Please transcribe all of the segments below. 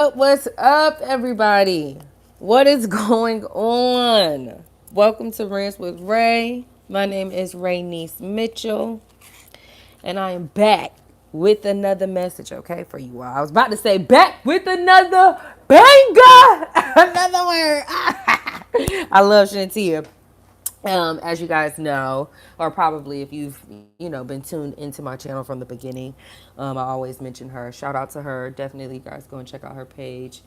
What's up, everybody? What is going on? Welcome to Rants with Ray. My name is Raynice Mitchell, and I am back with another message, okay, for you all. I was about to say back with another banger, another word. I love Shantia. As you guys know, or probably if you've been tuned into my channel from the beginning, I always mention her. Shout out to her. Definitely, you guys go and check out her page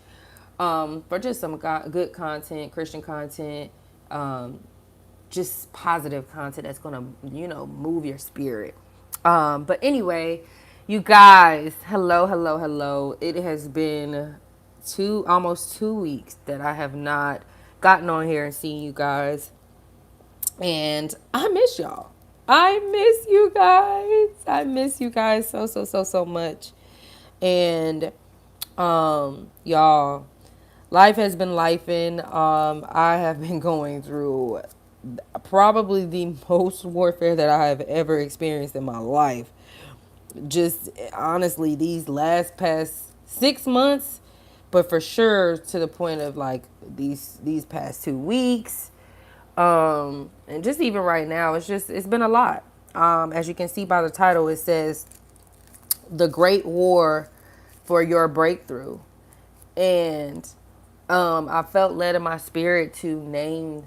for just some good content, Christian content, um, just positive content that's gonna move your spirit. But anyway, you guys, hello, hello, hello. It has been almost 2 weeks that I have not gotten on here and seen you guys. And I miss y'all. I miss you guys. I miss you guys so so so so much. And y'all, life has been lifing. I have been going through probably the most warfare that I have ever experienced in my life. Just honestly, these past 6 months, but for sure to the point of like these past 2 weeks, and just even right now, it's been a lot. As you can see by the title, it says the Great War for Your Breakthrough. And I felt led in my spirit to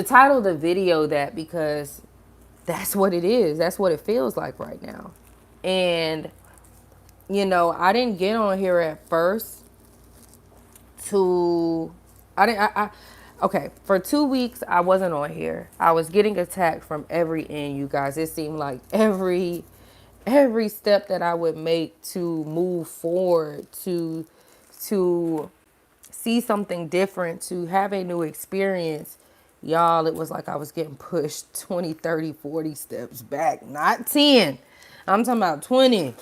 title the video that, because that's what it is. That's what it feels like right now. And I didn't get on here at first to I didn't I okay, for 2 weeks I wasn't on here. I was getting attacked from every end, you guys. It seemed like every step that I would make to move forward, to see something different, to have a new experience, y'all, it was like I was getting pushed 20, 30, 40 steps back, not 10. I'm talking about 20.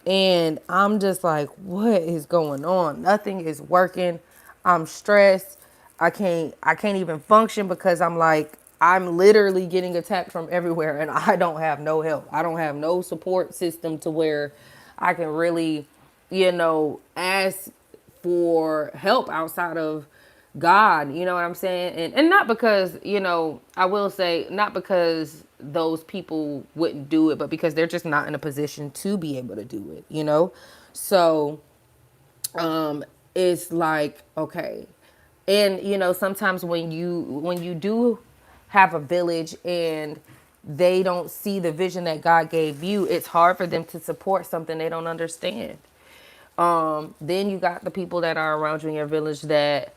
And I'm just like, what is going on? Nothing is working. I'm stressed. I can't even function because I'm like, I'm literally getting attacked from everywhere and I don't have no help. I don't have no support system to where I can really, ask for help outside of God, you know what I'm saying? And not because, I will say, not because those people wouldn't do it, but because they're just not in a position to be able to do it. So um it's like, okay. And sometimes when you do have a village and they don't see the vision that God gave you, it's hard for them to support something they don't understand. Then you got the people that are around you in your village that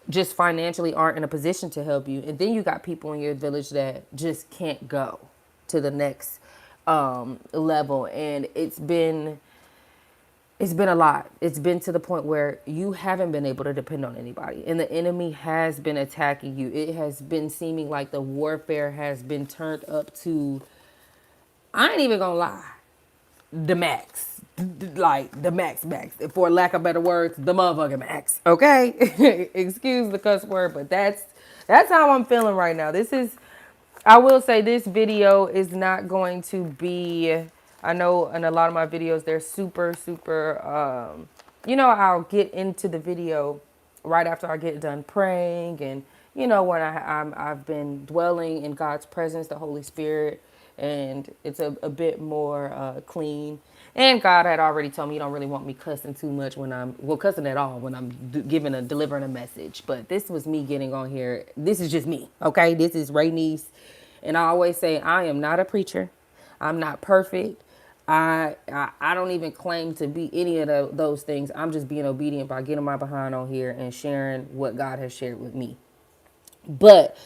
just financially aren't in a position to help you. And then you got people in your village that just can't go to the next level. And it's been a lot. It's been to the point where you haven't been able to depend on anybody. And the enemy has been attacking you. It has been seeming like the warfare has been turned up to, I ain't even gonna lie, the max. Like the max. For lack of better words, the motherfucking max. Okay? Excuse the cuss word, but that's how I'm feeling right now. I will say this video is not going to be, I know in a lot of my videos, they're super, super, I'll get into the video right after I get done praying. And, when I've been dwelling in God's presence, the Holy Spirit, and it's a bit more clean. And God had already told me you don't really want me cussing too much cussing at all when I'm delivering a message. But this was me getting on here. This is just me, okay? This is Ray Niece. And I always say I am not a preacher. I'm not perfect. I don't even claim to be any of those things. I'm just being obedient by getting my behind on here and sharing what God has shared with me. But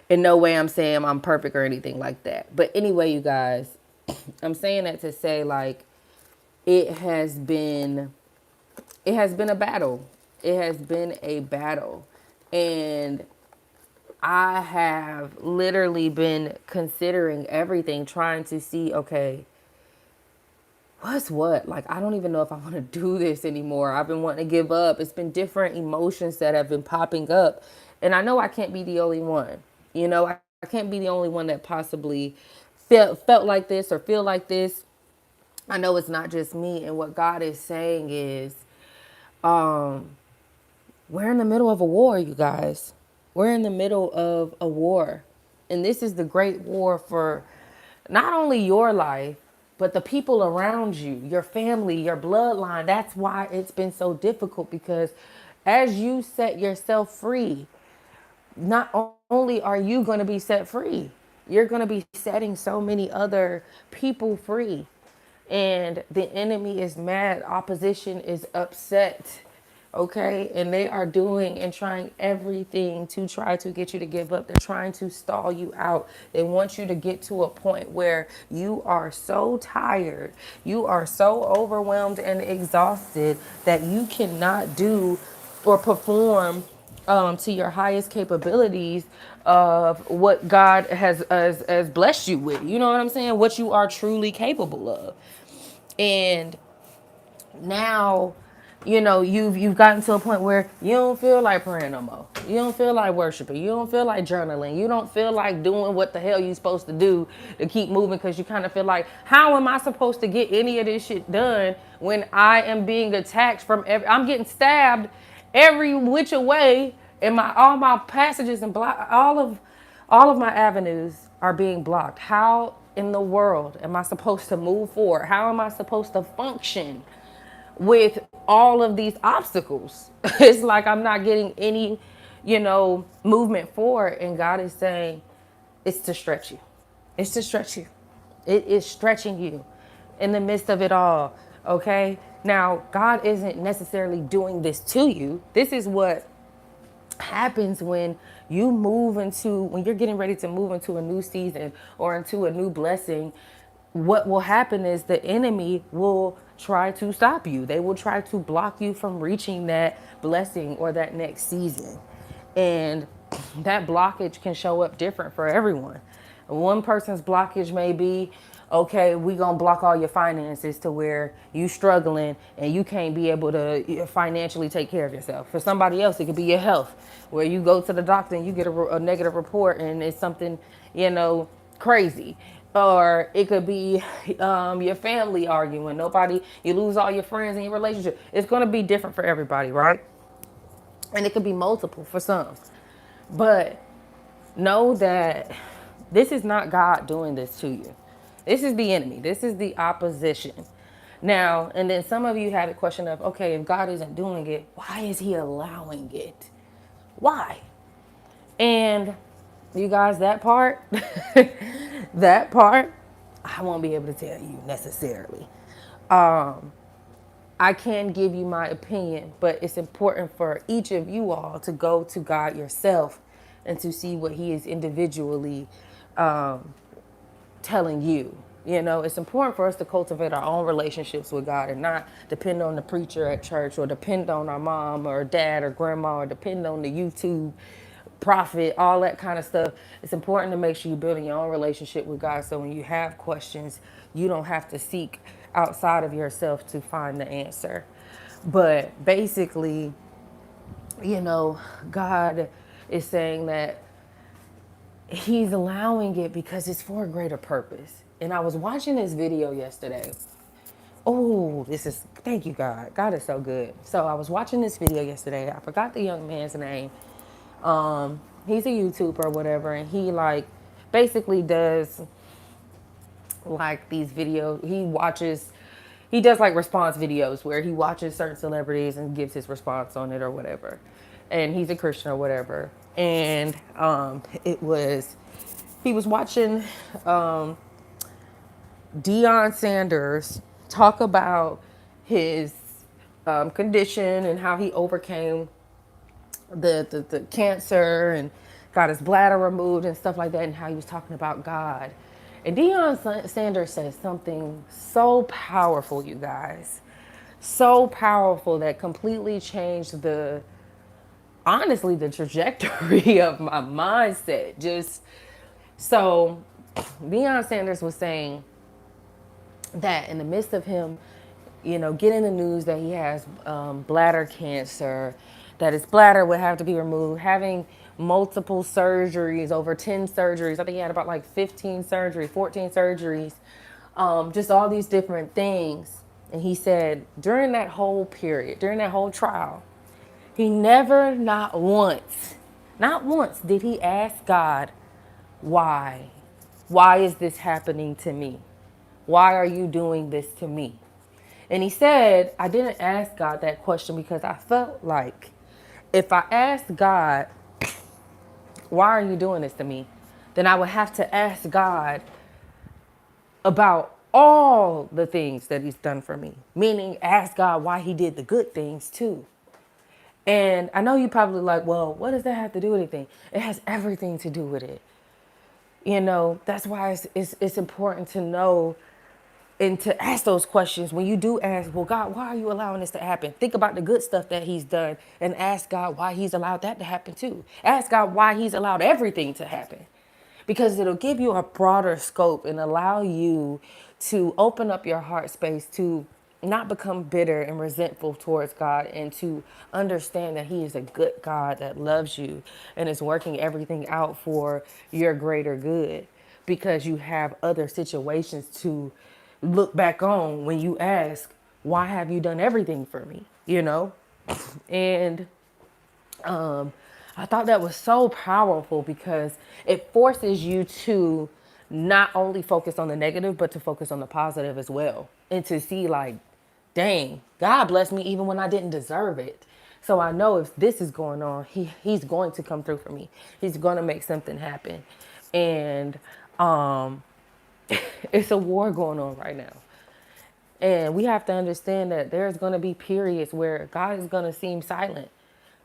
in no way I'm saying I'm perfect or anything like that. But anyway, you guys, I'm saying that to say, like, it has been a battle. It has been a battle. And I have literally been considering everything, trying to see, okay, what's what? Like, I don't even know if I want to do this anymore. I've been wanting to give up. It's been different emotions that have been popping up. And I know I can't be the only one. I can't be the only one that possibly felt like this or feel like this. I know it's not just me. And what God is saying is, We're in the middle of a war, you guys. We're in the middle of a war. And this is the great war for not only your life, but the people around you, your family, your bloodline. That's why it's been so difficult, because as you set yourself free, not only are you going to be set free, you're going to be setting so many other people free. And the enemy is mad, opposition is upset, okay? And they are doing and trying everything to try to get you to give up. They're trying to stall you out. They want you to get to a point where you are so tired, you are so overwhelmed and exhausted that you cannot do or perform to your highest capabilities of what God has blessed you with. You know what I'm saying? What you are truly capable of. And now, you've gotten to a point where you don't feel like praying no more. You don't feel like worshiping. You don't feel like journaling. You don't feel like doing what the hell you're supposed to do to keep moving, because you kind of feel like, how am I supposed to get any of this shit done when I am being attacked from I'm getting stabbed every which way, and all my passages and all of my avenues are being blocked. How in the world am I supposed to move forward? How am I supposed to function with all of these obstacles? It's like I'm not getting any, movement forward. And God is saying, it's to stretch you. It's to stretch you. It is stretching you in the midst of it all. Okay. Now, God isn't necessarily doing this to you. This is what happens when when you're getting ready to move into a new season or into a new blessing. What will happen is the enemy will try to stop you. They will try to block you from reaching that blessing or that next season. And that blockage can show up different for everyone. One person's blockage may be, okay, we gonna block all your finances to where you struggling and you can't be able to financially take care of yourself. For somebody else, it could be your health, where you go to the doctor and you get a negative report and it's something, crazy. Or it could be your family arguing. You lose all your friends in your relationship. It's gonna be different for everybody, right? And it could be multiple for some. But know that this is not God doing this to you. This is the enemy. This is the opposition. Now, and then some of you had a question of, okay, if God isn't doing it, why is he allowing it? Why? And you guys, that part, that part, I won't be able to tell you necessarily. I can give you my opinion, but it's important for each of you all to go to God yourself and to see what he is individually telling you. It's important for us to cultivate our own relationships with God and not depend on the preacher at church, or depend on our mom or dad or grandma, or depend on the YouTube prophet, all that kind of stuff. It's important to make sure you're building your own relationship with God, so when you have questions, you don't have to seek outside of yourself to find the answer. But basically, God is saying that he's allowing it because it's for a greater purpose. And I was watching this video yesterday. Oh, thank you, God. God is so good. So I was watching this video yesterday. I forgot the young man's name. He's a YouTuber or whatever, and he basically does these videos. He does response videos where he watches certain celebrities and gives his response on it or whatever. And he's a Christian or whatever. And he was watching Deion Sanders talk about his condition and how he overcame the cancer and got his bladder removed and stuff like that, and how he was talking about God. And Deion Sanders said something so powerful, you guys. So powerful that completely changed honestly, the trajectory of my mindset. So Deion Sanders was saying that in the midst of him, getting the news that he has bladder cancer, that his bladder would have to be removed, having multiple surgeries, over 10 surgeries. I think he had about 15 surgeries, 14 surgeries, just all these different things. And he said, during that whole period, during that whole trial, he never, not once did he ask God, why? Why is this happening to me? Why are you doing this to me? And he said, I didn't ask God that question because I felt like if I asked God, why are you doing this to me? Then I would have to ask God about all the things that he's done for me, meaning ask God why he did the good things too. And I know you probably like, well, what does that have to do with anything? It has everything to do with it. You know, that's why it's important to know and to ask those questions. When you do ask, well, God, why are you allowing this to happen? Think about the good stuff that he's done and ask God why he's allowed that to happen too. Ask God why he's allowed everything to happen, because it'll give you a broader scope and allow you to open up your heart space to not become bitter and resentful towards God, and to understand that he is a good God that loves you and is working everything out for your greater good, because you have other situations to look back on when you ask, why have you done everything for me? You know? And I thought that was so powerful because it forces you to not only focus on the negative, but to focus on the positive as well. And to see, like, dang, God blessed me even when I didn't deserve it. So I know if this is going on, he's going to come through for me. He's going to make something happen. And it's a war going on right now. And we have to understand that there's going to be periods where God is going to seem silent.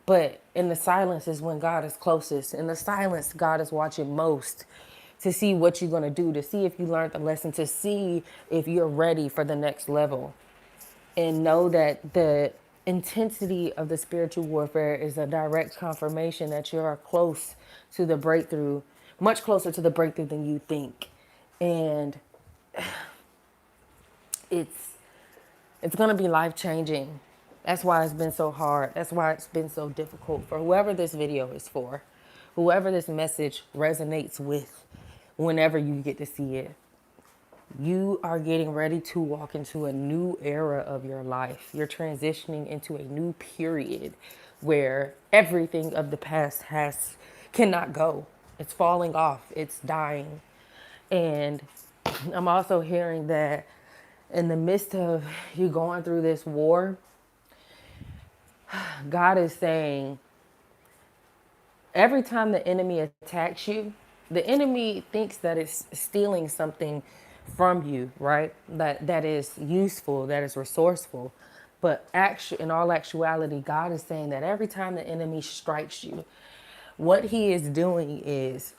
But in the silence is when God is closest. In the silence, God is watching most to see what you're going to do, to see if you learned the lesson, to see if you're ready for the next level. And know that the intensity of the spiritual warfare is a direct confirmation that you are close to the breakthrough, much closer to the breakthrough than you think. And it's it's going to be life changing. That's why it's been so hard. That's why it's been so difficult for whoever this video is for, whoever this message resonates with, whenever you get to see it. You are getting ready to walk into a new era of your life. You're transitioning into a new period where everything of the past cannot go. It's falling off. It's dying. And I'm also hearing that in the midst of you going through this war, God is saying every time the enemy attacks you, the enemy thinks that it's stealing something from you, right? That is useful, that is resourceful. But in all actuality, God is saying that every time the enemy strikes you, what he is doing is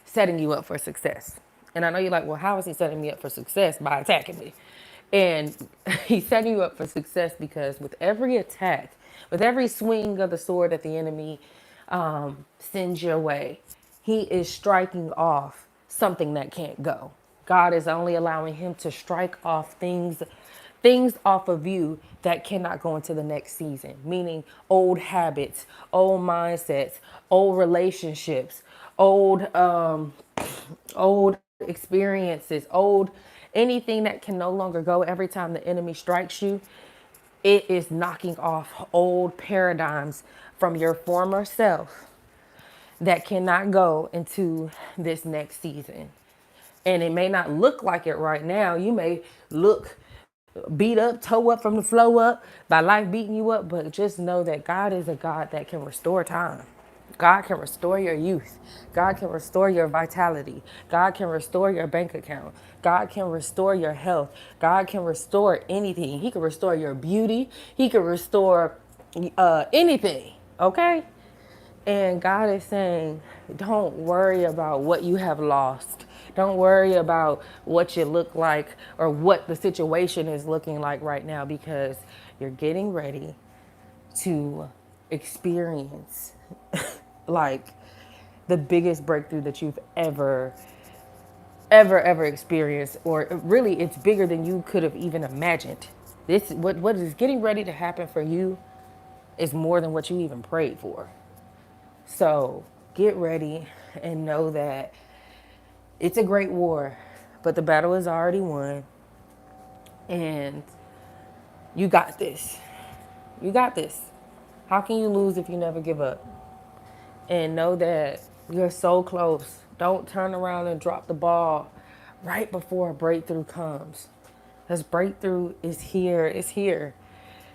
setting you up for success. And I know you're like, well, how is he setting me up for success? By attacking me. And he's setting you up for success because with every attack, with every swing of the sword that the enemy sends your way, he is striking off something that can't go. God is only allowing him to strike off things off of you that cannot go into the next season, meaning old habits, old mindsets, old relationships, old experiences, old anything that can no longer go. Every time the enemy strikes you, it is knocking off old paradigms from your former self that cannot go into this next season. And it may not look like it right now. You may look beat up, toe up from the flow up by life beating you up, but just know that God is a God that can restore time. God can restore your youth. God can restore your vitality. God can restore your bank account. God can restore your health. God can restore anything. He can restore your beauty. He can restore anything. Okay? And God is saying, don't worry about what you have lost. Don't worry about what you look like or what the situation is looking like right now, because you're getting ready to experience like the biggest breakthrough that you've ever experienced, or really it's bigger than you could have even imagined. This what is getting ready to happen for you is more than what you even prayed for. So get ready and know that it's a great war, but the battle is already won. And you got this. You got this. How can you lose if you never give up? And know that you're so close. Don't turn around and drop the ball right before a breakthrough comes. Because breakthrough is here. It's here.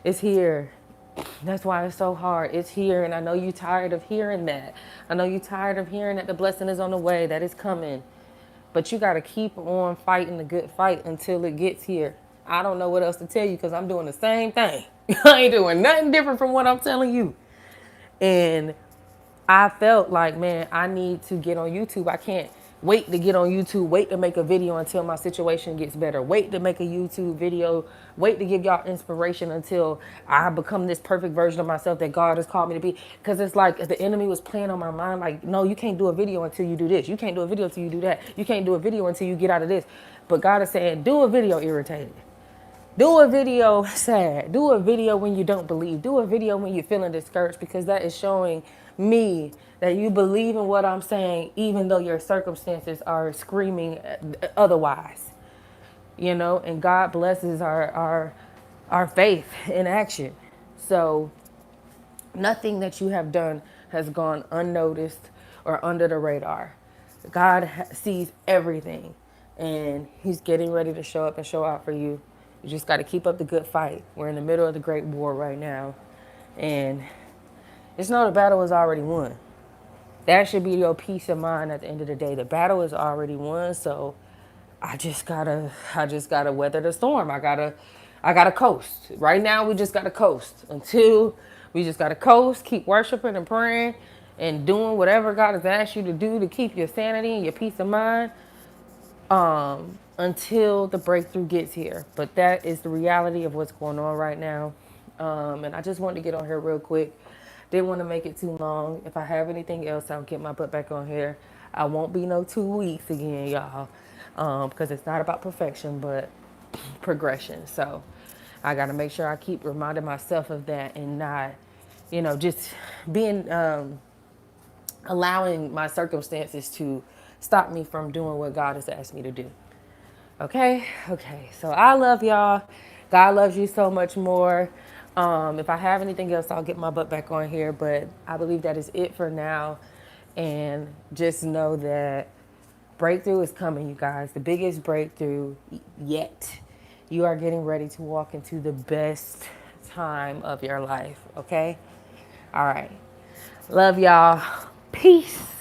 It's here. That's why it's so hard. It's here. And I know you're tired of hearing that. I know you're tired of hearing that the blessing is on the way, that it's coming. But you got to keep on fighting the good fight until it gets here. I don't know what else to tell you because I'm doing the same thing. I ain't doing nothing different from what I'm telling you. And I felt like, man, I need to get on YouTube. I can't wait to get on YouTube, wait to make a video until my situation gets better, wait to make a YouTube video, wait to give y'all inspiration until I become this perfect version of myself that God has called me to be. Because it's like the enemy was playing on my mind, like, no, you can't do a video until you do this. You can't do a video until you do that. You can't do a video until you get out of this. But God is saying, do a video irritated. Do a video sad. Do a video when you don't believe. Do a video when you're feeling discouraged, because that is showing me that you believe in what I'm saying, even though your circumstances are screaming otherwise. You know, and God blesses our faith in action. So nothing that you have done has gone unnoticed or under the radar. God sees everything, and he's getting ready to show up and show out for you. You just got to keep up the good fight. We're in the middle of the great war right now, and just know the battle is already won. That should be your peace of mind at the end of the day. The battle is already won, so I just gotta weather the storm. I gotta coast. Right now we just gotta coast until we just gotta coast, keep worshiping and praying and doing whatever God has asked you to do to keep your sanity and your peace of mind until the breakthrough gets here. But that is the reality of what's going on right now. And I just wanted to get on here real quick. Didn't want to make it too long. If I have anything else, I'll get my butt back on here. I won't be no 2 weeks again, y'all, because it's not about perfection, but progression. So I got to make sure I keep reminding myself of that and not, just being, allowing my circumstances to stop me from doing what God has asked me to do. Okay. So I love y'all. God loves you so much more. If I have anything else, I'll get my butt back on here. But I believe that is it for now. And just know that breakthrough is coming, you guys. The biggest breakthrough yet. You are getting ready to walk into the best time of your life. Okay. All right. Love y'all. Peace.